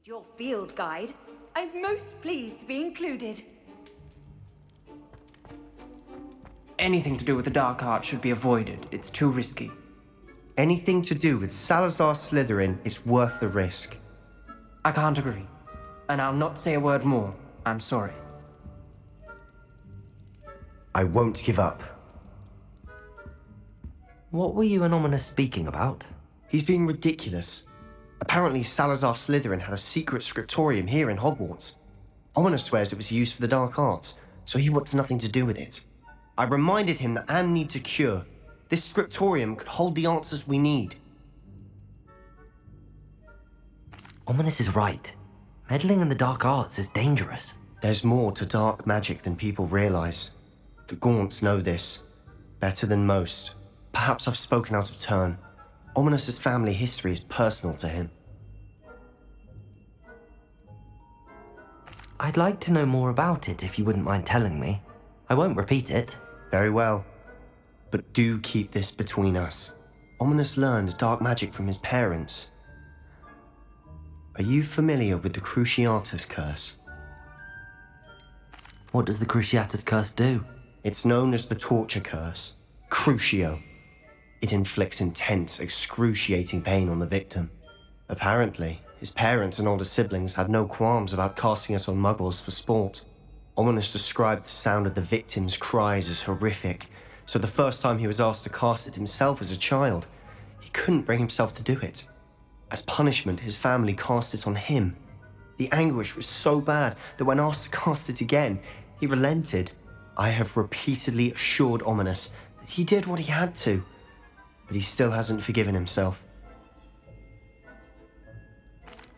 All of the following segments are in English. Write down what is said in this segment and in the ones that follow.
Your field guide. I'm most pleased to be included. Anything to do with the dark arts should be avoided. It's too risky. Anything to do with Salazar Slytherin is worth the risk. I can't agree. And I'll not say a word more. I'm sorry. I won't give up. What were you and Ominous speaking about? He's being ridiculous. Apparently Salazar Slytherin had a secret scriptorium here in Hogwarts. Ominous swears it was used for the dark arts, so he wants nothing to do with it. I reminded him that Anne needs a cure. This scriptorium could hold the answers we need. Ominous is right. Meddling in the dark arts is dangerous. There's more to dark magic than people realize. The Gaunts know this. Better than most. Perhaps I've spoken out of turn. Ominous's family history is personal to him. I'd like to know more about it if you wouldn't mind telling me. I won't repeat it. Very well. But do keep this between us. Ominous learned dark magic from his parents. Are you familiar with the Cruciatus Curse? What does the Cruciatus Curse do? It's known as the Torture Curse. Crucio. It inflicts intense, excruciating pain on the victim. Apparently, his parents and older siblings had no qualms about casting it on muggles for sport. Ominous described the sound of the victim's cries as horrific, so the first time he was asked to cast it himself as a child, he couldn't bring himself to do it. As punishment, his family cast it on him. The anguish was so bad that when asked to cast it again, he relented. I have repeatedly assured Ominous that he did what he had to, but he still hasn't forgiven himself.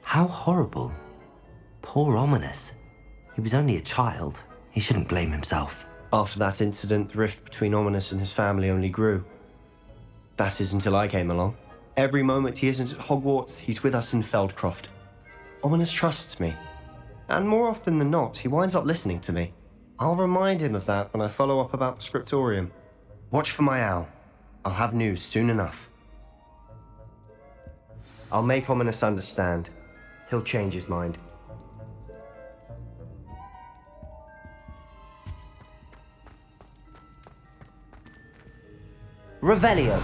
How horrible. Poor Ominous. He was only a child. He shouldn't blame himself. After that incident, the rift between Ominous and his family only grew. That is until I came along. Every moment he isn't at Hogwarts, he's with us in Feldcroft. Ominous trusts me. And more often than not, he winds up listening to me. I'll remind him of that when I follow up about the scriptorium. Watch for my owl. I'll have news soon enough. I'll make Ominous understand. He'll change his mind. Revelio.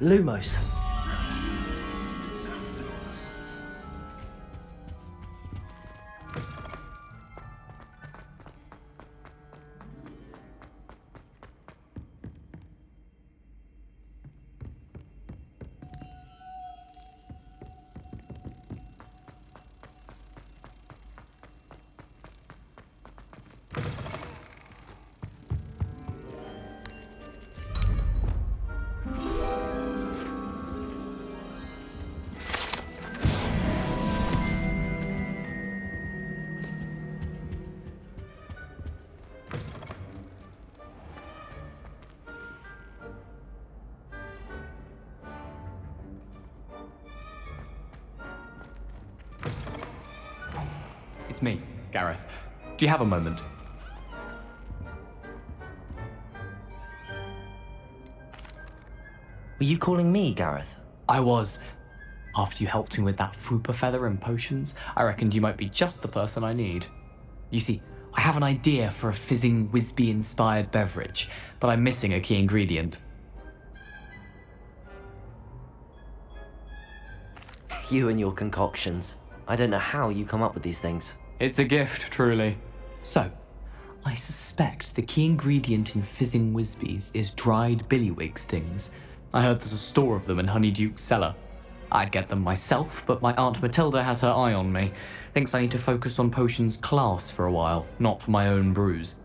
Lumos. It's me, Gareth. Do you have a moment? Were you calling me, Gareth? I was. After you helped me with that Fupa feather and potions, I reckoned you might be just the person I need. You see, I have an idea for a fizzing Whizbee-inspired beverage, but I'm missing a key ingredient. You and your concoctions. I don't know how you come up with these things. It's a gift, truly. So, I suspect the key ingredient in fizzing Whizbees is dried billywig stings. I heard there's a store of them in Honeyduke's cellar. I'd get them myself, but my Aunt Matilda has her eye on me. Thinks I need to focus on potions class for a while, not for my own brews.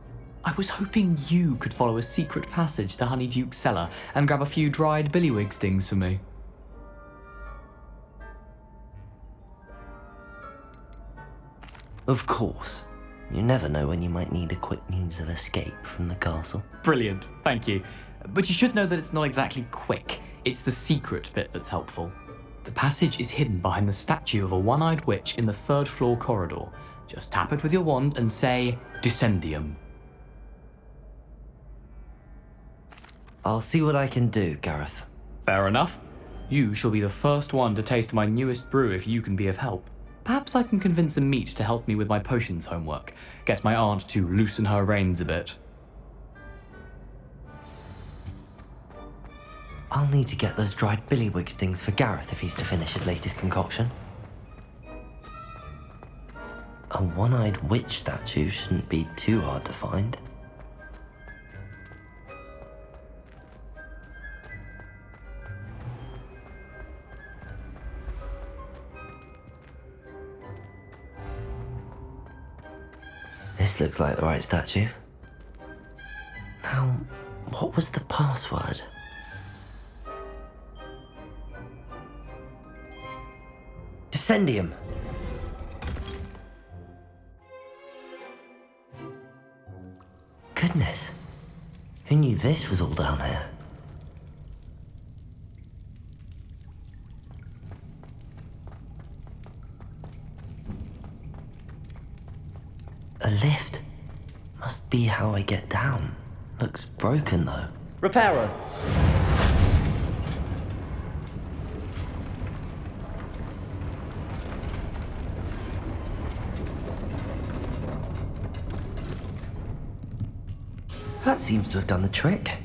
I was hoping you could follow a secret passage to Honeyduke's cellar and grab a few dried billywig stings for me. Of course. You never know when you might need a quick means of escape from the castle. Brilliant, thank you. But you should know that it's not exactly quick. It's the secret bit that's helpful. The passage is hidden behind the statue of a one-eyed witch in the third-floor corridor. Just tap it with your wand and say, Descendium. I'll see what I can do, Gareth. Fair enough. You shall be the first one to taste my newest brew if you can be of help. Perhaps I can convince a meat to help me with my potions homework. Get my aunt to loosen her reins a bit. I'll need to get those dried billywig stings for Gareth if he's to finish his latest concoction. A one-eyed witch statue shouldn't be too hard to find. This looks like the right statue. Now, what was the password? Descendium! Goodness, who knew this was all down here? A lift. Must be how I get down. Looks broken though. Reparo! That seems to have done the trick.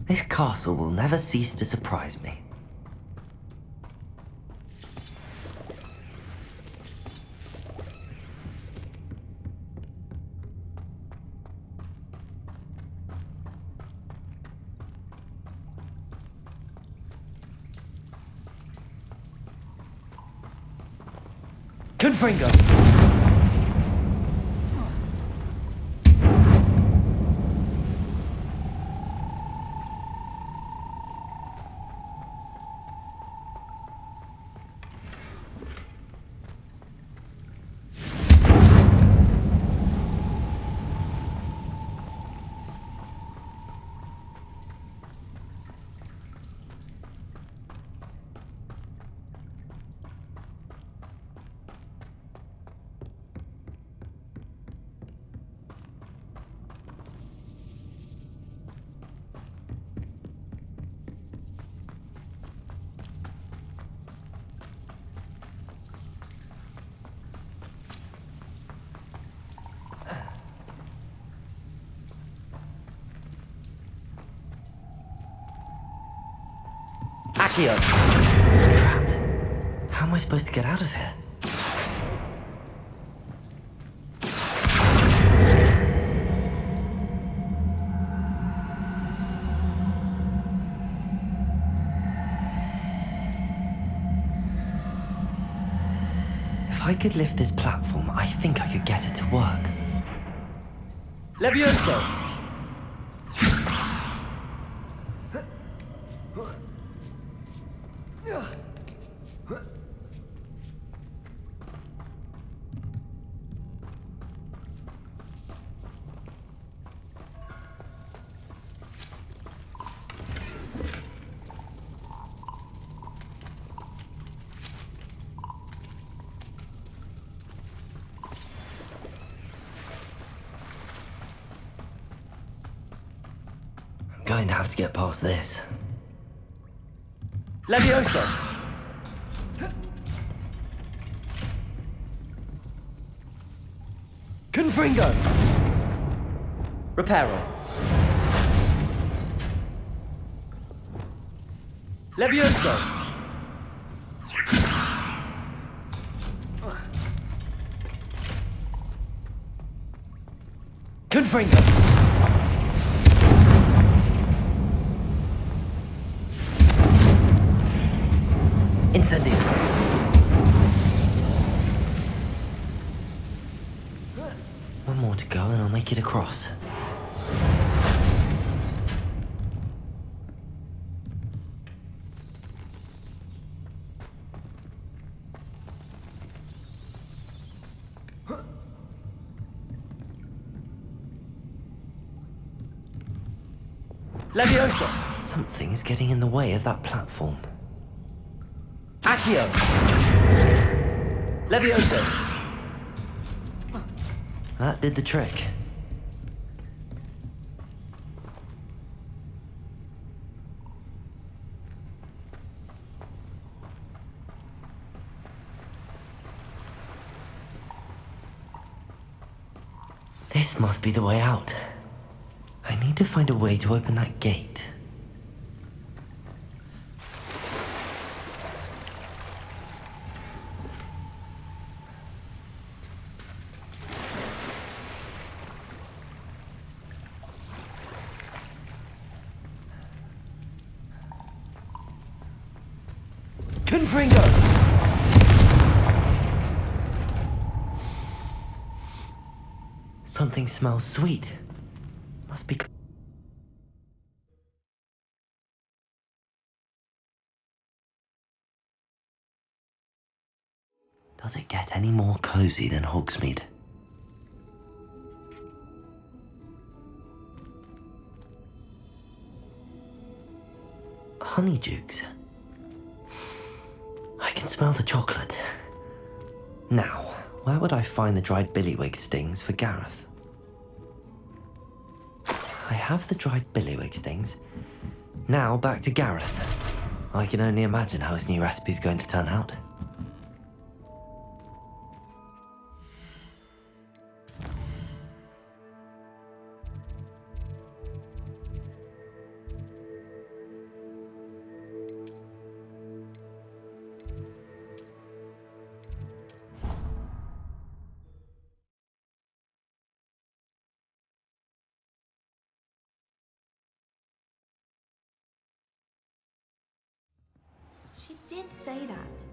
This castle will never cease to surprise me. Confringo! Accio! Trapped. How am I supposed to get out of here? If I could lift this platform, I think I could get it to work. Levioso! Going to have to get past this. Levioso! Confringo! Reparo! Levioso! Confringo! Incendio! One more to go and I'll make it across. Levioso! Something is getting in the way of that platform. Accio! Levioso! That did the trick. This must be the way out. I need to find a way to open that gate. Confringo! Something smells sweet. Must be... Does it get any more cozy than Hogsmeade? Honeydukes. I can smell the chocolate. Now, where would I find the dried billywig stings for Gareth? I have the dried billywig stings. Now back to Gareth. I can only imagine how his new recipe's going to turn out. She did say that.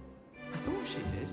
I thought she did.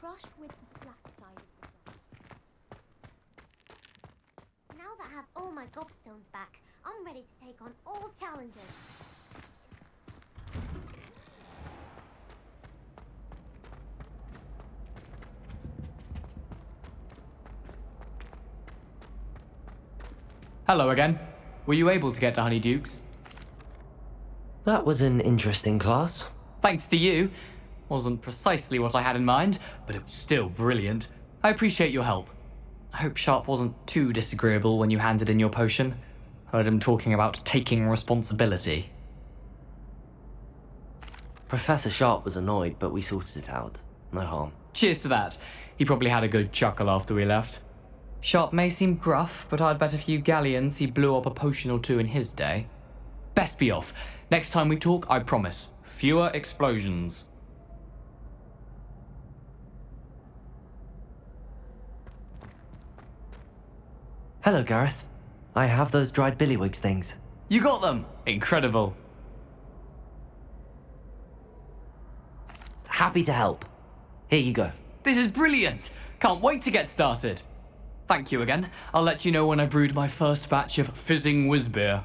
Crushed with the flat side of the dome. Now that I have all my gobstones back, I'm ready to take on all challenges. Hello again. Were you able to get to Honeydukes? That was an interesting class. Thanks to you. Wasn't precisely what I had in mind, but it was still brilliant. I appreciate your help. I hope Sharp wasn't too disagreeable when you handed in your potion. Heard him talking about taking responsibility. Professor Sharp was annoyed, but we sorted it out. No harm. Cheers to that. He probably had a good chuckle after we left. Sharp may seem gruff, but I'd bet a few galleons he blew up a potion or two in his day. Best be off. Next time we talk, I promise. Fewer explosions. Hello, Gareth. I have those dried billywigs things. You got them! Incredible. Happy to help. Here you go. This is brilliant! Can't wait to get started. Thank you again. I'll let you know when I brewed my first batch of fizzing whizbeer.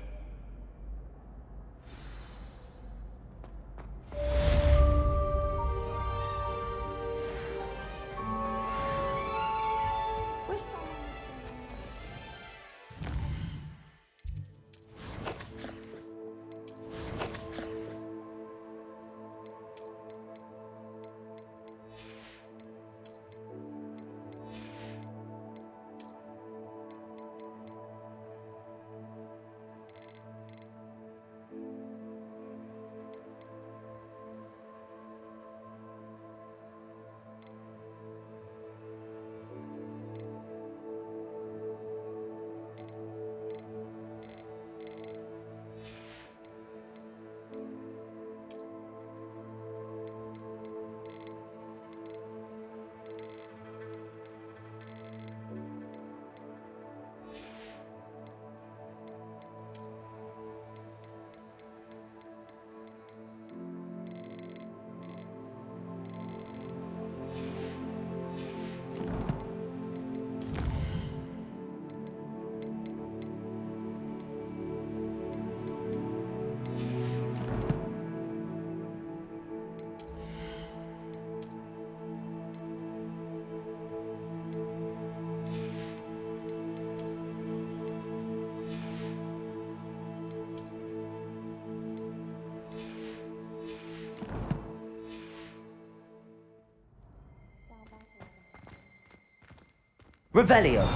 Revelio.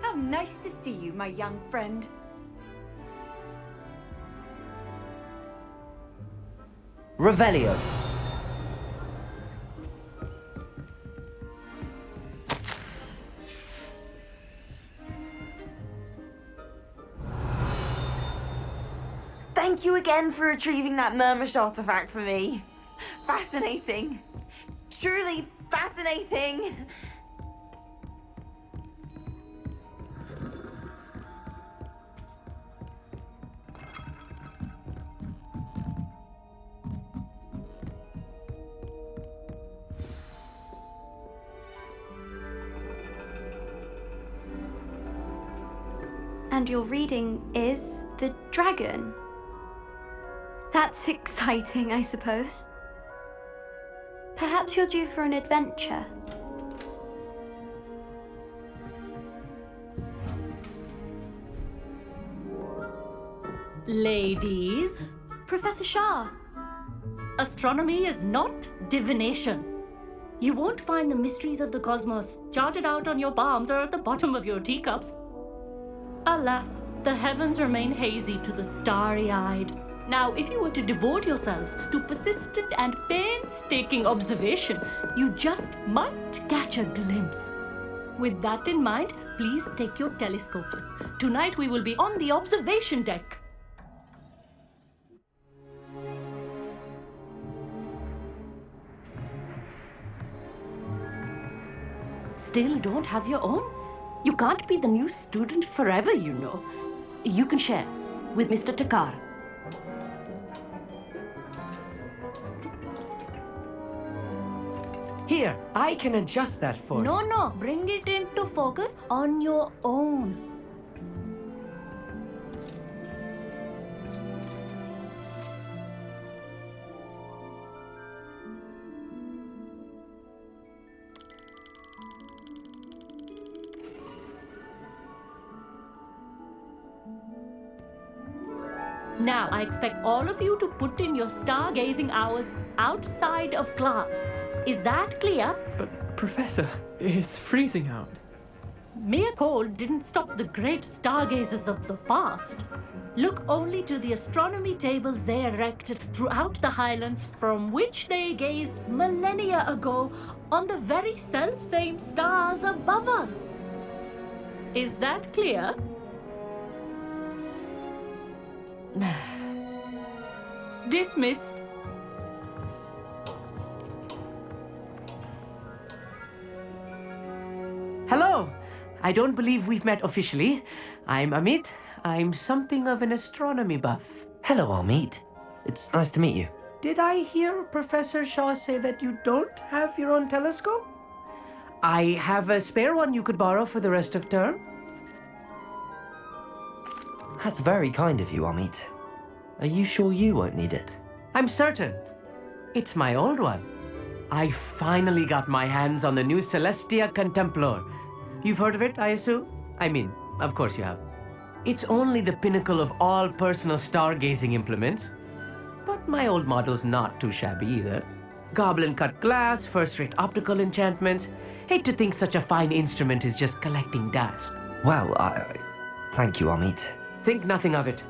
How nice to see you, my young friend. Revelio. Thank you again for retrieving that Murmish artifact for me. Fascinating. Truly fascinating. And your reading is the dragon. That's exciting, I suppose. Perhaps you're due for an adventure. Ladies, Professor Shah. astronomy is not divination. You won't find the mysteries of the cosmos charted out on your palms or at the bottom of your teacups. Alas, the heavens remain hazy to the starry-eyed. Now, if you were to devote yourselves to persistent and painstaking observation, you just might catch a glimpse. With that in mind, please take your telescopes. Tonight we will be on the observation deck. Still don't have your own? You can't be the new student forever, you know. You can share with Mr. Takar. Here, I can adjust that for you. No, bring it into focus on your own. Now, I expect all of you to put in your stargazing hours outside of class. Is that clear? But, Professor, it's freezing out. Mere cold didn't stop the great stargazers of the past. Look only to the astronomy tables they erected throughout the highlands from which they gazed millennia ago on the very self-same stars above us. Is that clear? Dismissed. Hello! I don't believe we've met officially. I'm Amit. I'm something of an astronomy buff. Hello, Amit. It's nice to meet you. Did I hear Professor Shaw say that you don't have your own telescope? I have a spare one you could borrow for the rest of term. That's very kind of you, Amit. Are you sure you won't need it? I'm certain. It's my old one. I finally got my hands on the new Celestia Contemplar. You've heard of it, I assume? I mean, of course you have. It's only the pinnacle of all personal stargazing implements. but my old model's not too shabby either. Goblin cut glass, first-rate optical enchantments. Hate to think such a fine instrument is just collecting dust. Well, thank you, Amit. Think nothing of it.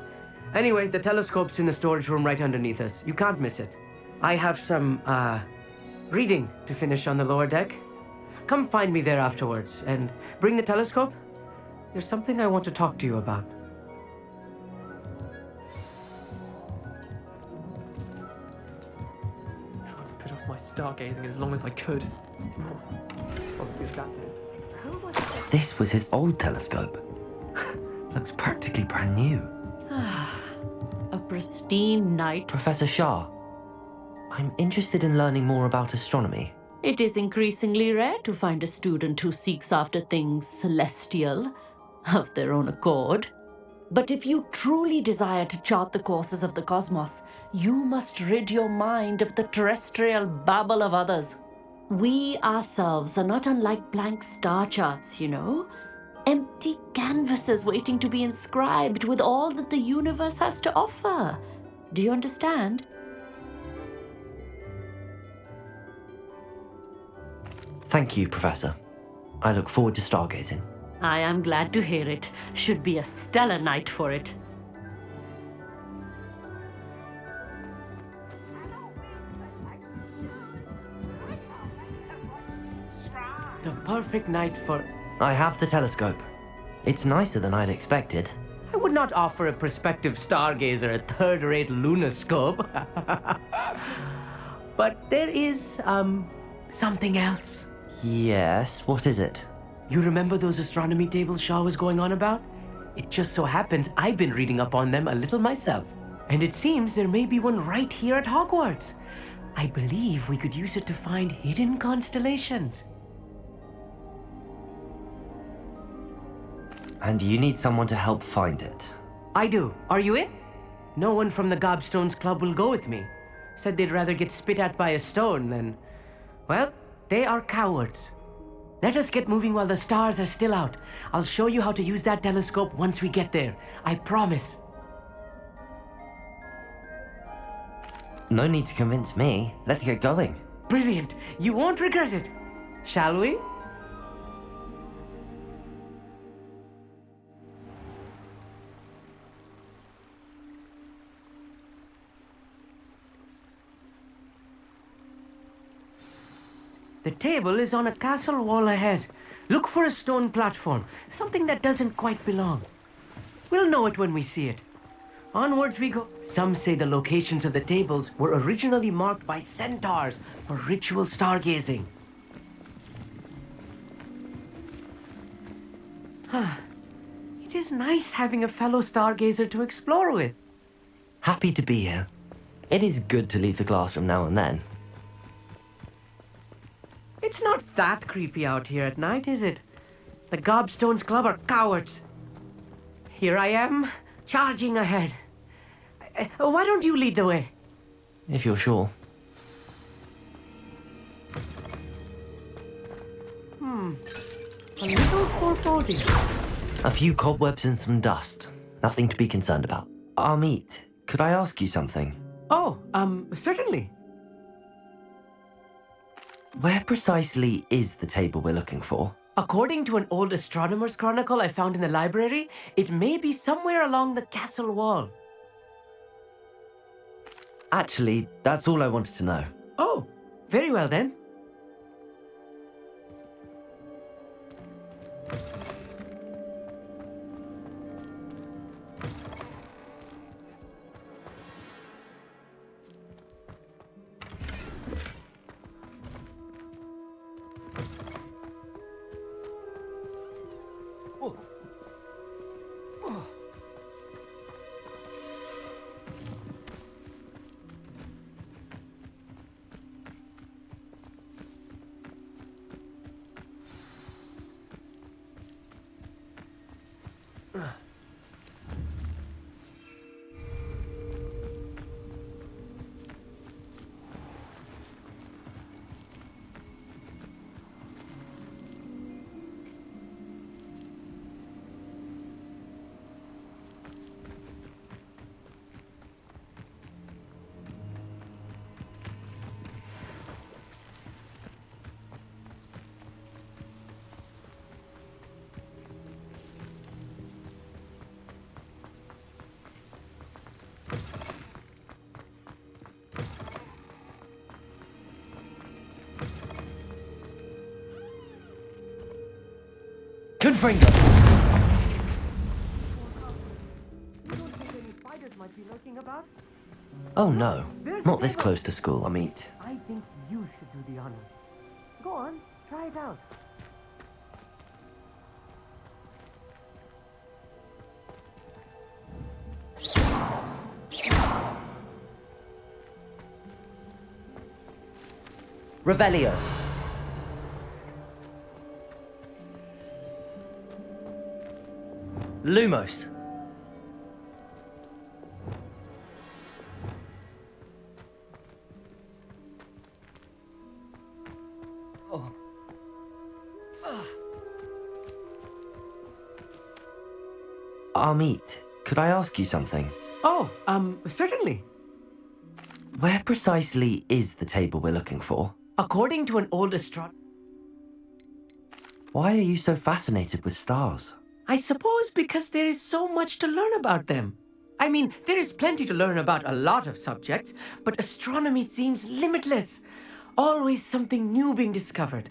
Anyway, the telescope's in the storage room right underneath us. You can't miss it. I have some, reading to finish on the lower deck. Come find me there afterwards, and bring the telescope. There's something I want to talk to you about. Tried to put off my stargazing as long as I could. This was his old telescope. Looks practically brand new. A pristine night. Professor Shah, I'm interested in learning more about astronomy. It is increasingly rare to find a student who seeks after things celestial of their own accord. But if you truly desire to chart the courses of the cosmos, you must rid your mind of the terrestrial babble of others. We ourselves are not unlike blank star charts, you know. Empty canvases waiting to be inscribed with all that the universe has to offer. Do you understand? Thank you, Professor. I look forward to stargazing. I am glad to hear it. Should be a stellar night for it. The perfect night for... I have the telescope. It's nicer than I'd expected. I would not offer a prospective stargazer a third-rate lunoscope. But there is, something else. Yes, what is it? You remember those astronomy tables Shaw was going on about? It just so happens I've been reading up on them a little myself. And it seems there may be one right here at Hogwarts. I believe we could use it to find hidden constellations. And you need someone to help find it. I do. Are you in? No one from the Gobstones Club will go with me. Said they'd rather get spit at by a stone than... Well, they are cowards. Let us get moving while the stars are still out. I'll show you how to use that telescope once we get there. I promise. No need to convince me. Let's get going. Brilliant. You won't regret it. Shall we? The table is on a castle wall ahead. Look for a stone platform, something that doesn't quite belong. We'll know it when we see it. Onwards we go. Some say the locations of the tables were originally marked by centaurs for ritual stargazing. It is nice having a fellow stargazer to explore with. Happy to be here. It is good to leave the classroom now and then. It's not that creepy out here at night, is it? The Gobstones Club are cowards. Here I am, charging ahead. Why don't you lead the way? If you're sure. A little foreboding. A few cobwebs and some dust. Nothing to be concerned about. Amit, could I ask you something? Oh, certainly. Where precisely is the table we're looking for? According to an old astronomer's chronicle I found in the library, it may be somewhere along the castle wall. Actually, that's all I wanted to know. Oh, very well then. Confringo! Oh no, not this close to school, I mean. I think you should do the honors. Go on, try it out. Revelio. Lumos. Amit, could I ask you something? Oh, certainly. Where precisely is the table we're looking for? According to an old astronomer, Why are you so fascinated with stars? I suppose because there is so much to learn about them. I mean, there is plenty to learn about a lot of subjects, but astronomy seems limitless. Always something new being discovered.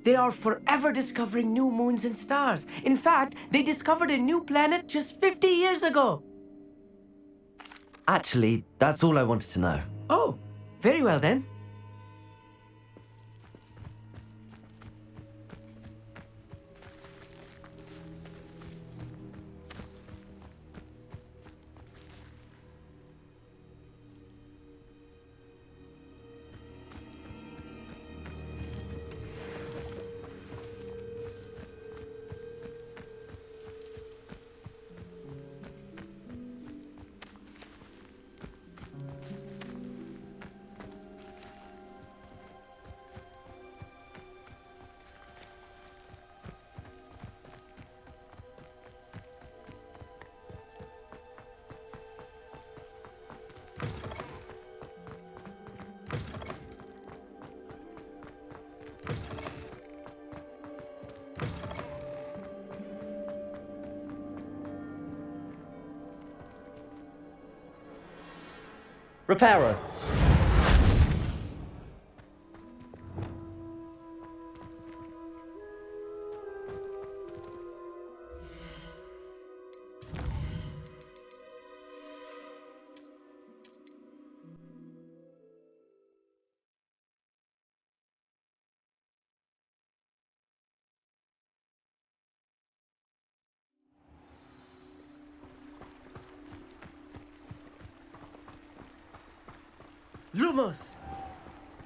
They are forever discovering new moons and stars. In fact, they discovered a new planet just 50 years ago. Actually, that's all I wanted to know. Oh, very well then. Reparo. Lumos!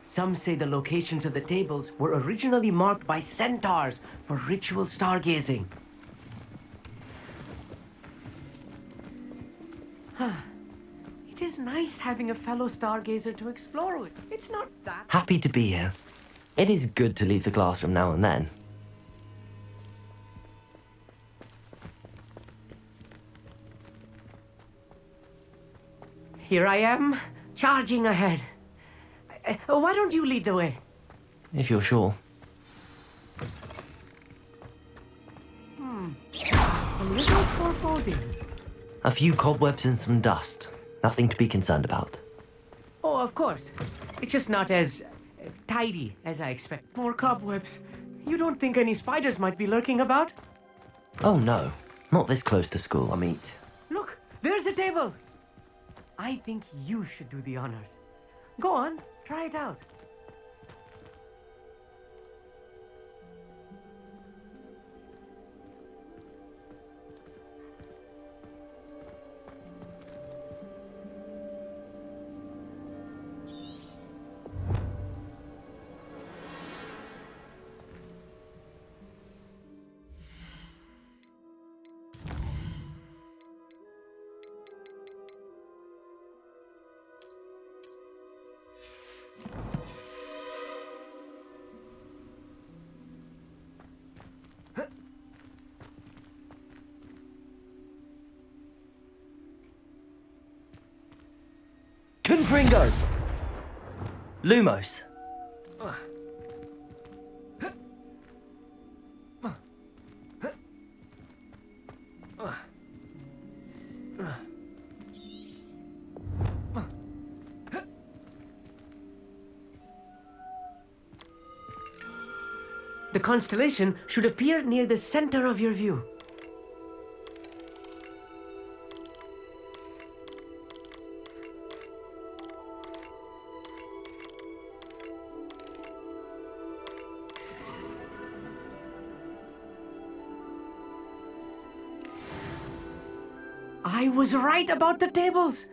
Some say the locations of the tables were originally marked by centaurs for ritual stargazing. It is nice having a fellow stargazer to explore with. It's not that. Happy to be here. It is good to leave the classroom now and then. Here I am, charging ahead. Why don't you lead the way? If you're sure. A little foreboding. A few cobwebs and some dust. Nothing to be concerned about. Oh, of course. It's just not as tidy as I expect. More cobwebs. You don't think any spiders might be lurking about? Oh no, not this close to school, I mean. Look, there's a table. I think you should do the honors. Go on, try it out. Confringo! Lumos. The constellation should appear near the center of your view. I was right about the tables.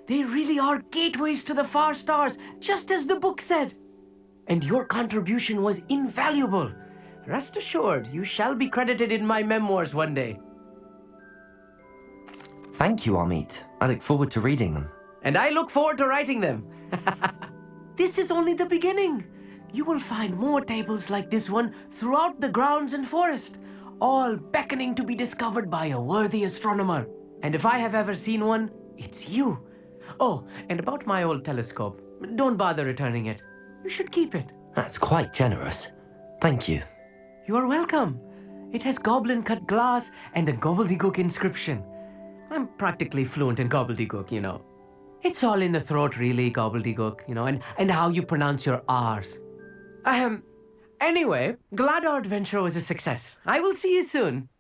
They really are gateways to the far stars, just as the book said. And your contribution was invaluable. Rest assured, you shall be credited in my memoirs one day. Thank you, Amit. I look forward to reading them. And I look forward to writing them. This is only the beginning. You will find more tables like this one throughout the grounds and forest, all beckoning to be discovered by a worthy astronomer. And if I have ever seen one, it's you. Oh, and about my old telescope, don't bother returning it. You should keep it. That's quite generous. Thank you. You are welcome. It has goblin-cut glass and a gobbledygook inscription. I'm practically fluent in gobbledygook, you know. It's all in the throat, really, gobbledygook, you know, and how you pronounce your R's. Anyway, glad our adventure was a success. I will see you soon.